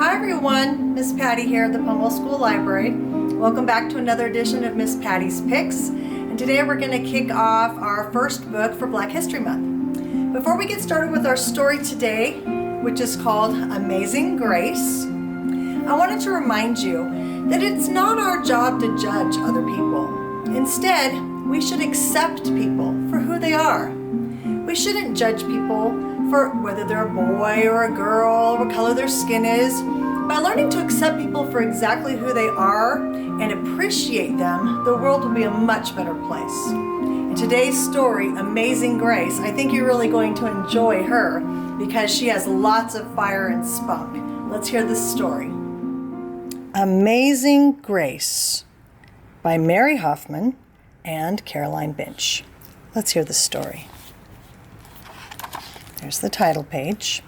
Hi everyone, Miss Patti here at the Pomo School Library. Welcome back to another edition of Miss Patti's Picks. And today we're going to kick off our first book for Black History Month. Before we get started with our story today, which is called Amazing Grace, I wanted to remind you that it's not our job to judge other people. Instead, we should accept people for who they are. We shouldn't judge people for whether they're a boy or a girl, or what color their skin is. By learning to accept people for exactly who they are and appreciate them, the world will be a much better place. In today's story, Amazing Grace, I think you're really going to enjoy her because she has lots of fire and spunk. Let's hear this story. Amazing Grace by Mary Hoffman and Caroline Binch. Let's hear the story. There's the title page.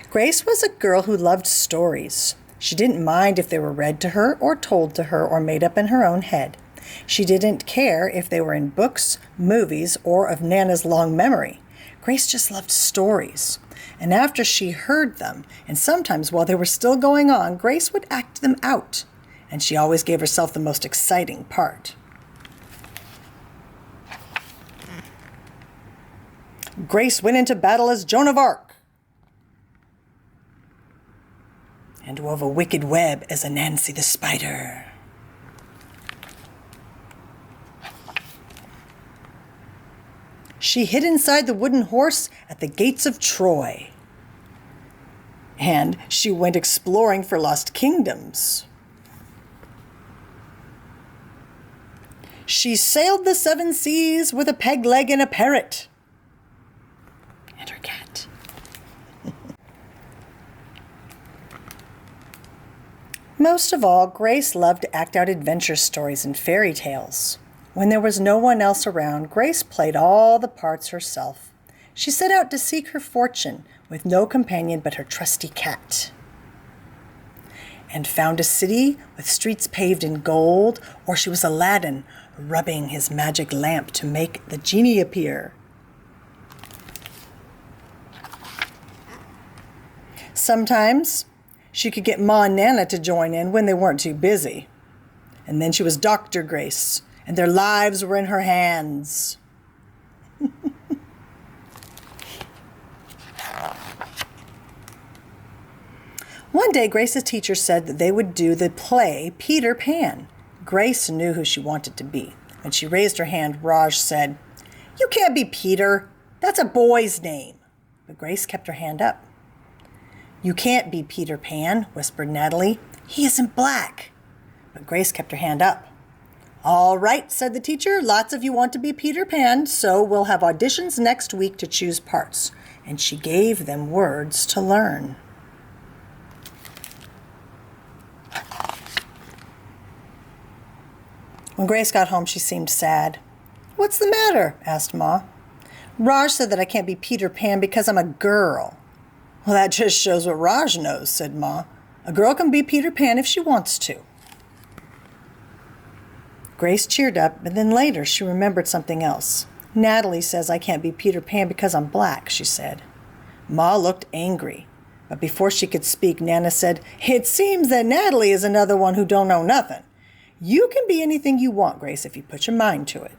Grace was a girl who loved stories. She didn't mind if they were read to her or told to her or made up in her own head. She didn't care if they were in books, movies, or of Nana's long memory. Grace just loved stories. And after she heard them, and sometimes while they were still going on, Grace would act them out. And she always gave herself the most exciting part. Grace went into battle as Joan of Arc and wove a wicked web as Anansi the spider. She hid inside the wooden horse at the gates of Troy, and she went exploring for lost kingdoms. She sailed the 7 seas with a peg leg and a parrot. And her cat. Most of all, Grace loved to act out adventure stories and fairy tales. When there was no one else around, Grace played all the parts herself. She set out to seek her fortune with no companion but her trusty cat, and found a city with streets paved in gold, or she was Aladdin rubbing his magic lamp to make the genie appear. Sometimes she could get Ma and Nana to join in when they weren't too busy. And then she was Dr. Grace, and their lives were in her hands. One day, Grace's teacher said that they would do the play Peter Pan. Grace knew who she wanted to be. When she raised her hand, Raj said, "You can't be Peter. That's a boy's name." But Grace kept her hand up. "You can't be Peter Pan," whispered Natalie. "He isn't black." But Grace kept her hand up. "All right," said the teacher. "Lots of you want to be Peter Pan, so we'll have auditions next week to choose parts." And she gave them words to learn. When Grace got home, she seemed sad. "What's the matter?" asked Ma. "Raj said that I can't be Peter Pan because I'm a girl." "Well, that just shows what Raj knows," said Ma. "A girl can be Peter Pan if she wants to." Grace cheered up, but then later she remembered something else. "Natalie says I can't be Peter Pan because I'm black," she said. Ma looked angry, but before she could speak, Nana said, "It seems that Natalie is another one who don't know nothing. You can be anything you want, Grace, if you put your mind to it."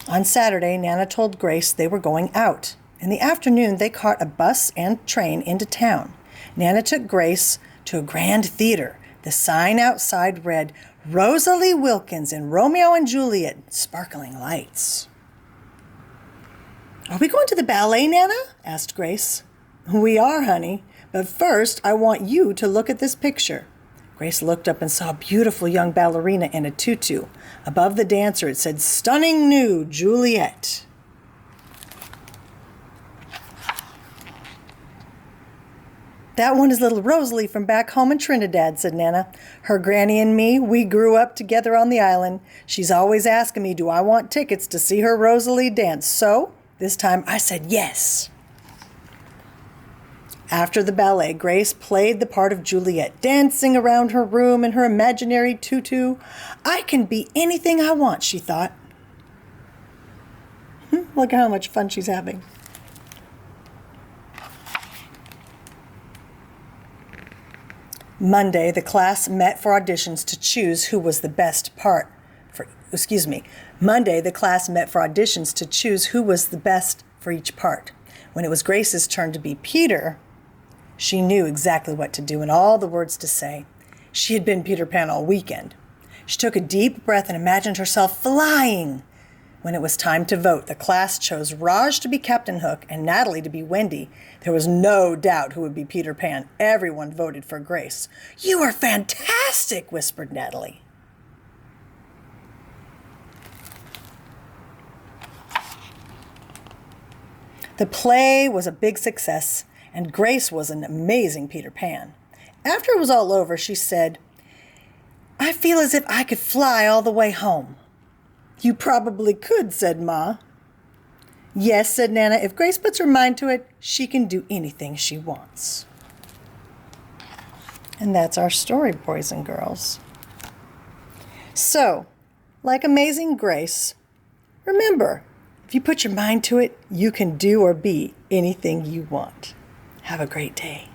On Saturday, Nana told Grace they were going out. In the afternoon, they caught a bus and train into town. Nana took Grace to a grand theater. The sign outside read, "Rosalie Wilkins in Romeo and Juliet, sparkling lights." "Are we going to the ballet, Nana?" asked Grace. "We are, honey. But first, I want you to look at this picture." Grace looked up and saw a beautiful young ballerina in a tutu. Above the dancer, it said, "Stunning new Juliet." "That one is little Rosalie from back home in Trinidad," said Nana. "Her granny and me, we grew up together on the island. She's always asking me, do I want tickets to see her Rosalie dance? So, this time I said yes." After the ballet, Grace played the part of Juliet, dancing around her room in her imaginary tutu. I can be anything I want, she thought. Look at how much fun she's having. Monday, the class met for auditions to choose who was the best part. Monday, the class met for auditions to choose who was the best for each part. When it was Grace's turn to be Peter, she knew exactly what to do and all the words to say. She had been Peter Pan all weekend. She took a deep breath and imagined herself flying. When it was time to vote, the class chose Raj to be Captain Hook and Natalie to be Wendy. There was no doubt who would be Peter Pan. Everyone voted for Grace. "You are fantastic," whispered Natalie. The play was a big success, and Grace was an amazing Peter Pan. After it was all over, she said, "I feel as if I could fly all the way home." "You probably could," said Ma. "Yes," said Nana, "if Grace puts her mind to it, she can do anything she wants." And that's our story, boys and girls. So, like Amazing Grace, remember, if you put your mind to it, you can do or be anything you want. Have a great day.